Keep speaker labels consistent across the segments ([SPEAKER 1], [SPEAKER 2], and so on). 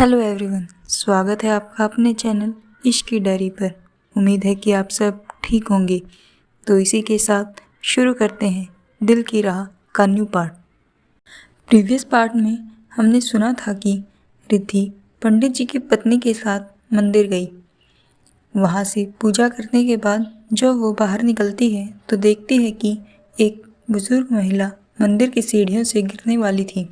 [SPEAKER 1] Hello everyone, स्वागत है आपका अपने चैनल इश्क की डायरी पर। उम्मीद है कि आप सब ठीक होंगे। तो इसी के साथ शुरू करते हैं दिल की राह का न्यू पार्ट। प्रीवियस पार्ट में हमने सुना था कि रिद्धि पंडित जी की पत्नी के साथ मंदिर गई। वहाँ से पूजा करने के बाद जब वो बाहर निकलती है तो देखती है कि एक बुजुर्ग महिला मंदिर की सीढ़ियों से गिरने वाली थी।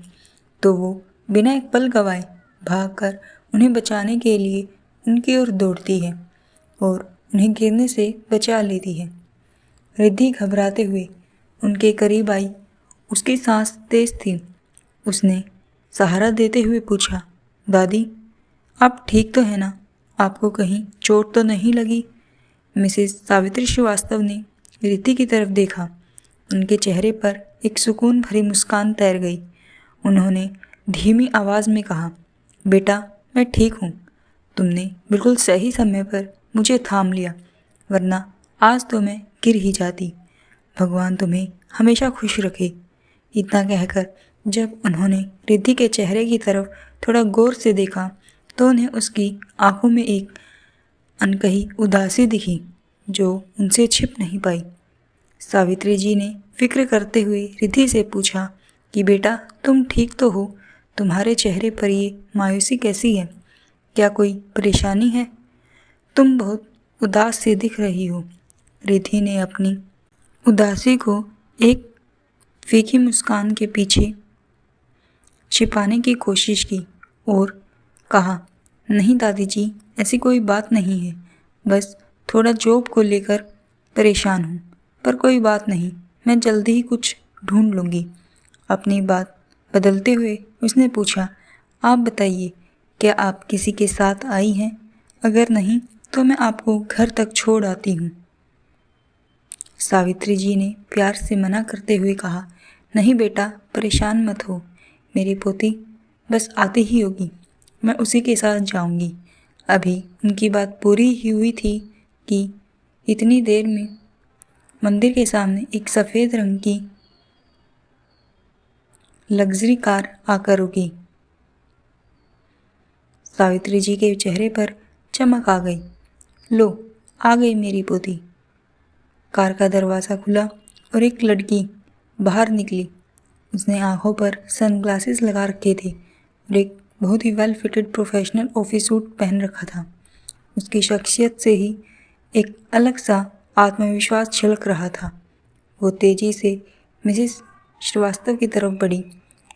[SPEAKER 1] तो वो बिना एक पल गवाए भागकर उन्हें बचाने के लिए उनकी ओर दौड़ती है और उन्हें गिरने से बचा लेती है। रिद्धि घबराते हुए उनके करीब आई। उसकी सांस तेज थी। उसने सहारा देते हुए पूछा, दादी आप ठीक तो है ना? आपको कहीं चोट तो नहीं लगी? मिसेस सावित्री श्रीवास्तव ने रिद्धि की तरफ देखा। उनके चेहरे पर एक सुकून भरी मुस्कान तैर गई। उन्होंने धीमी आवाज़ में कहा, बेटा मैं ठीक हूँ। तुमने बिल्कुल सही समय पर मुझे थाम लिया, वरना आज तो मैं गिर ही जाती। भगवान तुम्हें हमेशा खुश रखे। इतना कहकर जब उन्होंने रिद्धि के चेहरे की तरफ थोड़ा गौर से देखा तो उन्हें उसकी आंखों में एक अनकही उदासी दिखी जो उनसे छिप नहीं पाई। सावित्री जी ने फिक्र करते हुए रिद्धि से पूछा कि बेटा तुम ठीक तो हो? तुम्हारे चेहरे पर ये मायूसी कैसी है? क्या कोई परेशानी है? तुम बहुत उदास सी दिख रही हो। रिद्धि ने अपनी उदासी को एक फीकी मुस्कान के पीछे छिपाने की कोशिश की और कहा, नहीं दादी जी, ऐसी कोई बात नहीं है। बस थोड़ा जॉब को लेकर परेशान हूँ, पर कोई बात नहीं, मैं जल्दी ही कुछ ढूंढ लूँगी। अपनी बात बदलते हुए उसने पूछा, आप बताइए, क्या आप किसी के साथ आई हैं? अगर नहीं तो मैं आपको घर तक छोड़ आती हूँ। सावित्री जी ने प्यार से मना करते हुए कहा, नहीं बेटा, परेशान मत हो। मेरी पोती बस आती ही होगी, मैं उसी के साथ जाऊंगी। अभी उनकी बात पूरी ही हुई थी कि इतनी देर में मंदिर के सामने एक सफ़ेद रंग की लग्जरी कार आकर रुकी। सावित्री जी के चेहरे पर चमक आ गई। लो, आ गई मेरी पोती। कार का दरवाज़ा खुला और एक लड़की बाहर निकली। उसने आंखों पर सनग्लासेस लगा रखे थे और एक बहुत ही well fitted professional office suit पहन रखा था। उसकी शख्सियत से ही एक अलग सा आत्मविश्वास झलक रहा था। वो तेज़ी से मिसेस श्रीवास्तव की तरफ बढ़ी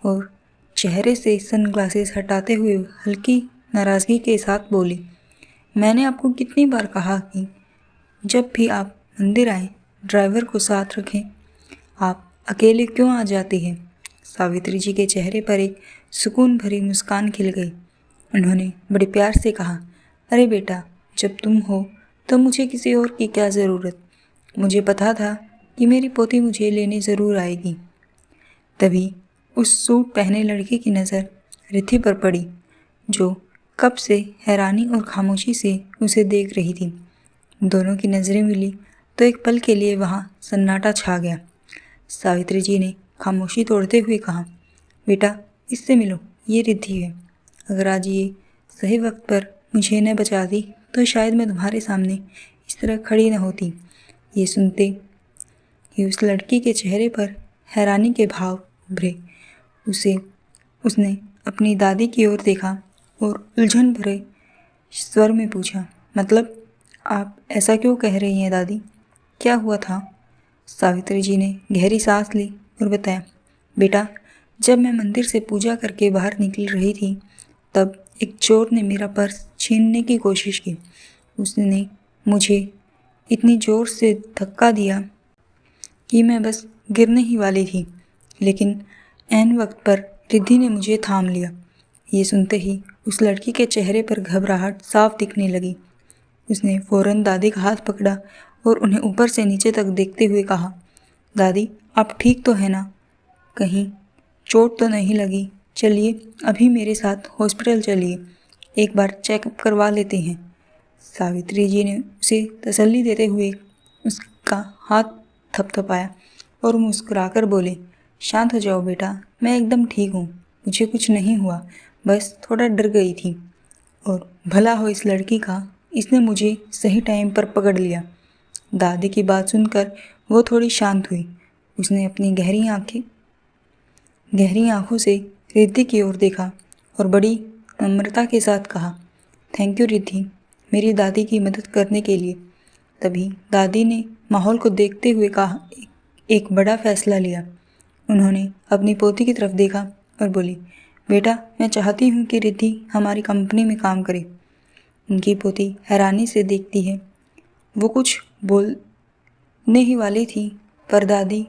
[SPEAKER 1] और चेहरे से सनग्लासेस हटाते हुए हल्की नाराज़गी के साथ बोली, मैंने आपको कितनी बार कहा कि जब भी आप मंदिर आए ड्राइवर को साथ रखें। आप अकेले क्यों आ जाती हैं? सावित्री जी के चेहरे पर एक सुकून भरी मुस्कान खिल गई। उन्होंने बड़े प्यार से कहा, अरे बेटा, जब तुम हो तो मुझे किसी और की क्या ज़रूरत? मुझे पता था कि मेरी पोती मुझे लेने ज़रूर आएगी। तभी उस सूट पहने लड़के की नज़र रिद्धि पर पड़ी, जो कब से हैरानी और खामोशी से उसे देख रही थी। दोनों की नज़रें मिली तो एक पल के लिए वहाँ सन्नाटा छा गया। सावित्री जी ने खामोशी तोड़ते हुए कहा, बेटा इससे मिलो, ये रिद्धि है। अगर आज ये सही वक्त पर मुझे न बचा दी तो शायद मैं तुम्हारे सामने इस तरह खड़ी न होती। ये सुनते ही उस लड़की के चेहरे पर हैरानी के भाव उभरे। उसने अपनी दादी की ओर देखा और उलझन भरे स्वर में पूछा, मतलब आप ऐसा क्यों कह रही हैं दादी? क्या हुआ था? सावित्री जी ने गहरी सांस ली और बताया, बेटा जब मैं मंदिर से पूजा करके बाहर निकल रही थी तब एक चोर ने मेरा पर्स छीनने की कोशिश की। उसने मुझे इतनी ज़ोर से धक्का दिया कि मैं बस गिरने ही वाली थी, लेकिन ऐन वक्त पर रिद्धि ने मुझे थाम लिया। ये सुनते ही उस लड़की के चेहरे पर घबराहट साफ दिखने लगी। उसने फौरन दादी का हाथ पकड़ा और उन्हें ऊपर से नीचे तक देखते हुए कहा, दादी आप ठीक तो है ना? कहीं चोट तो नहीं लगी? चलिए अभी मेरे साथ हॉस्पिटल चलिए, एक बार चेकअप करवा लेते हैं। सावित्री जी ने उसे तसल्ली देते हुए उसका हाथ थपथपाया और मुस्कुराकर बोले, शांत हो जाओ बेटा, मैं एकदम ठीक हूँ, मुझे कुछ नहीं हुआ, बस थोड़ा डर गई थी। और भला हो इस लड़की का, इसने मुझे सही टाइम पर पकड़ लिया। दादी की बात सुनकर वो थोड़ी शांत हुई। उसने अपनी गहरी आंखों से रिद्धि की ओर देखा और बड़ी नम्रता के साथ कहा, थैंक यू रिद्धि, मेरी दादी की मदद करने के लिए। तभी दादी ने माहौल को देखते हुए कहा, एक बड़ा फैसला लिया। उन्होंने अपनी पोती की तरफ देखा और बोली, बेटा, मैं चाहती हूँ कि रिद्धि हमारी कंपनी में काम करे। उनकी पोती हैरानी से देखती है। वो कुछ बोलने ही वाली थी, पर दादी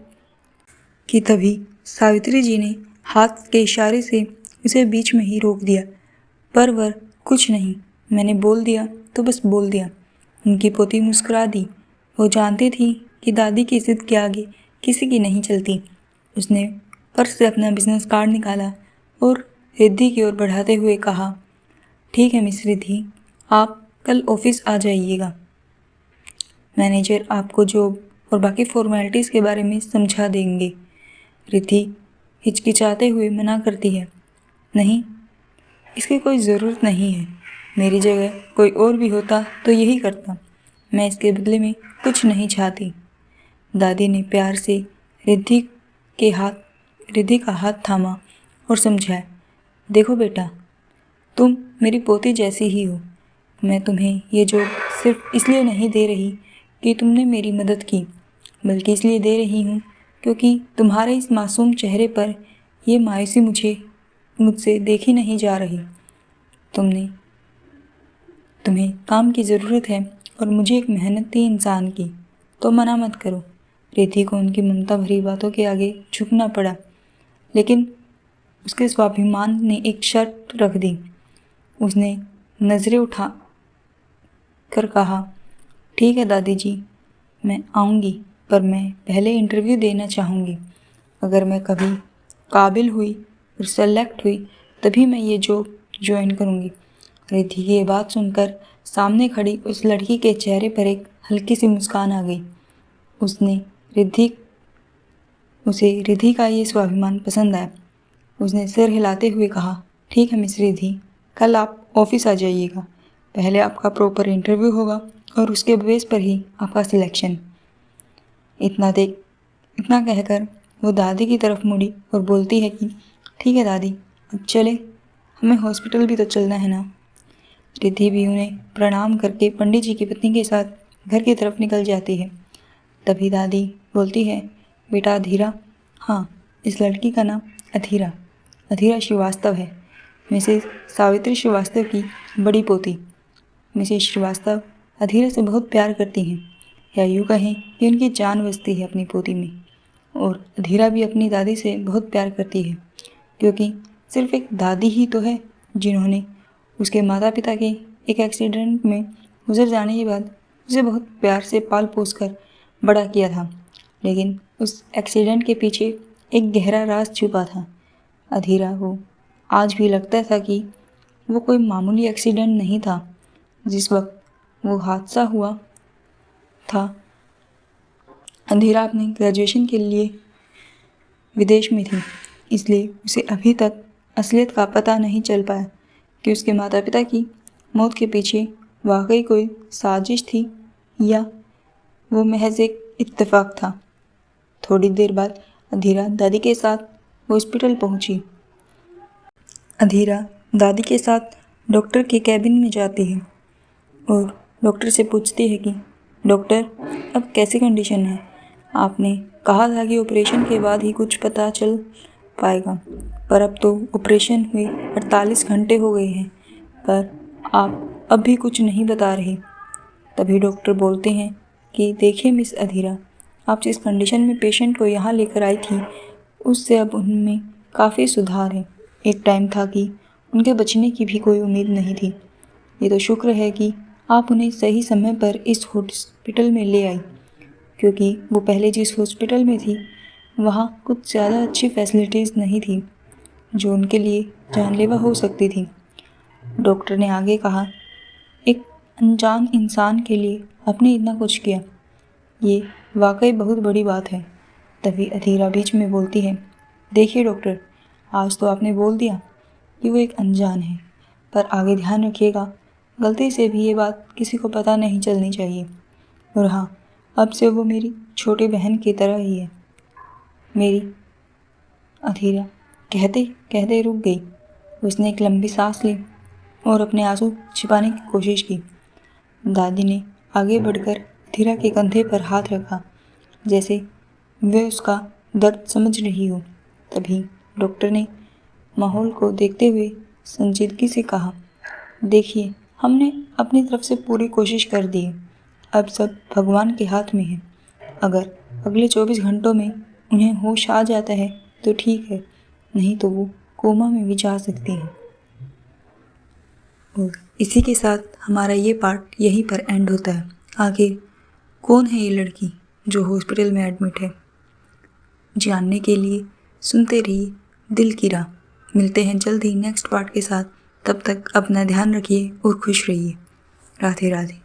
[SPEAKER 1] कि तभी सावित्री जी ने हाथ के इशारे से उसे बीच में ही रोक दिया। पर वह कुछ नहीं, मैंने बोल दिया तो बस बोल दिया। उनकी पोती मुस्कुरा दी। वो जानती थी कि दादी की जिद के आगे किसी की नहीं चलती। उसने पर्स से अपना बिजनेस कार्ड निकाला और रिद्धि की ओर बढ़ाते हुए कहा, ठीक है मिस रिद्धि, आप कल ऑफिस आ जाइएगा। मैनेजर आपको जॉब और बाकी फॉर्मेलिटीज़ के बारे में समझा देंगे। रिद्धि हिचकिचाते हुए मना करती है, नहीं, इसकी कोई ज़रूरत नहीं है। मेरी जगह कोई और भी होता तो यही करता। मैं इसके बदले में कुछ नहीं चाहती। दादी ने प्यार से रिद्धि का हाथ थामा और समझाया, देखो बेटा, तुम मेरी पोती जैसी ही हो। मैं तुम्हें ये जॉब सिर्फ इसलिए नहीं दे रही कि तुमने मेरी मदद की, बल्कि इसलिए दे रही हूँ क्योंकि तुम्हारे इस मासूम चेहरे पर ये मायूसी मुझसे देखी नहीं जा रही। तुम्हें काम की ज़रूरत है और मुझे एक मेहनती इंसान की, तो मना मत करो। रिद्धि को उनकी ममता भरी बातों के आगे झुकना पड़ा, लेकिन उसके स्वाभिमान ने एक शर्त रख दी। उसने नज़रें उठा कर कहा, ठीक है दादी जी, मैं आऊँगी, पर मैं पहले इंटरव्यू देना चाहूँगी। अगर मैं कभी काबिल हुई और सेलेक्ट हुई तभी मैं ये जॉब ज्वाइन करूँगी। रिद्धि की ये बात सुनकर सामने खड़ी उस लड़की के चेहरे पर एक हल्की सी मुस्कान आ गई। उसे रिद्धि का ये स्वाभिमान पसंद आया। उसने सिर हिलाते हुए कहा, ठीक है मिस रिद्धि, कल आप ऑफिस आ जाइएगा। पहले आपका प्रॉपर इंटरव्यू होगा और उसके बेस पर ही आपका सिलेक्शन। इतना कहकर वो दादी की तरफ मुड़ी और बोलती है कि ठीक है दादी, अब चले, हमें हॉस्पिटल भी तो चलना है ना। रिद्धि भी उन्हें प्रणाम करके पंडित जी की पत्नी के साथ घर की तरफ निकल जाती है। तभी दादी बोलती है, बेटा अधीरा, हाँ, इस लड़की का नाम अधीरा श्रीवास्तव है, मिसेस सावित्री श्रीवास्तव की बड़ी पोती। मिसेस श्रीवास्तव अधीरा से बहुत प्यार करती हैं, या यूँ कहें कि उनकी जान बसती है अपनी पोती में। और अधीरा भी अपनी दादी से बहुत प्यार करती है, क्योंकि सिर्फ एक दादी ही तो है जिन्होंने उसके माता पिता के एक एक्सीडेंट में गुजर जाने के बाद उसे बहुत प्यार से पाल पोस कर बड़ा किया था। लेकिन उस एक्सीडेंट के पीछे एक गहरा राज छुपा था। अधीरा को आज भी लगता था कि वो कोई मामूली एक्सीडेंट नहीं था। जिस वक्त वो हादसा हुआ था, अधीरा अपने ग्रेजुएशन के लिए विदेश में थी, इसलिए उसे अभी तक असलियत का पता नहीं चल पाया कि उसके माता पिता की मौत के पीछे वाकई कोई साजिश थी या वो महज एक इत्तेफाक था। थोड़ी देर बाद अधीरा दादी के साथ हॉस्पिटल पहुंची। अधीरा दादी के साथ डॉक्टर के कैबिन में जाती है और डॉक्टर से पूछती है कि डॉक्टर, अब कैसी कंडीशन है? आपने कहा था कि ऑपरेशन के बाद ही कुछ पता चल पाएगा, पर अब तो ऑपरेशन हुए 48 घंटे हो गए हैं, पर आप अब भी कुछ नहीं बता रहे। तभी डॉक्टर बोलते हैं कि देखिए मिस अधीरा, आप जिस कंडीशन में पेशेंट को यहाँ लेकर आई थी, उससे अब उनमें काफ़ी सुधार है। एक टाइम था कि उनके बचने की भी कोई उम्मीद नहीं थी। ये तो शुक्र है कि आप उन्हें सही समय पर इस हॉस्पिटल में ले आई, क्योंकि वो पहले जिस हॉस्पिटल में थी वहाँ कुछ ज़्यादा अच्छी फैसिलिटीज़ नहीं थी जो उनके लिए जानलेवा हो सकती थी। डॉक्टर ने आगे कहा, एक अनजान इंसान के लिए आपने इतना कुछ किया, ये वाकई बहुत बड़ी बात है। तभी अधीरा बीच में बोलती है, देखिए डॉक्टर, आज तो आपने बोल दिया, कि वो एक अनजान है, पर आगे ध्यान रखिएगा, गलती से भी ये बात किसी को पता नहीं चलनी चाहिए। और हाँ, अब से वो मेरी छोटी बहन की तरह ही है। मेरी अधीरा कहते कहते रुक गई। उसने एक लंबी सांस ली और अपने आंसू छिपाने की कोशिश की। दादी ने आगे बढ़कर अधीरा के कंधे पर हाथ रखा, जैसे वे उसका दर्द समझ रही हो। तभी डॉक्टर ने माहौल को देखते हुए संजीदगी से कहा, देखिए, हमने अपनी तरफ से पूरी कोशिश कर दी है। अब सब भगवान के हाथ में है। अगर अगले 24 घंटों में उन्हें होश आ जाता है तो ठीक है, नहीं तो वो कोमा में भी जा सकती हैं। और इसी के साथ हमारा ये पार्ट यहीं पर एंड होता है। आखिर कौन है ये लड़की जो हॉस्पिटल में एडमिट है? जानने के लिए सुनते रहिए दिल की राह। मिलते हैं जल्द ही नेक्स्ट पार्ट के साथ। तब तक अपना ध्यान रखिए और खुश रहिए। राधे राधे।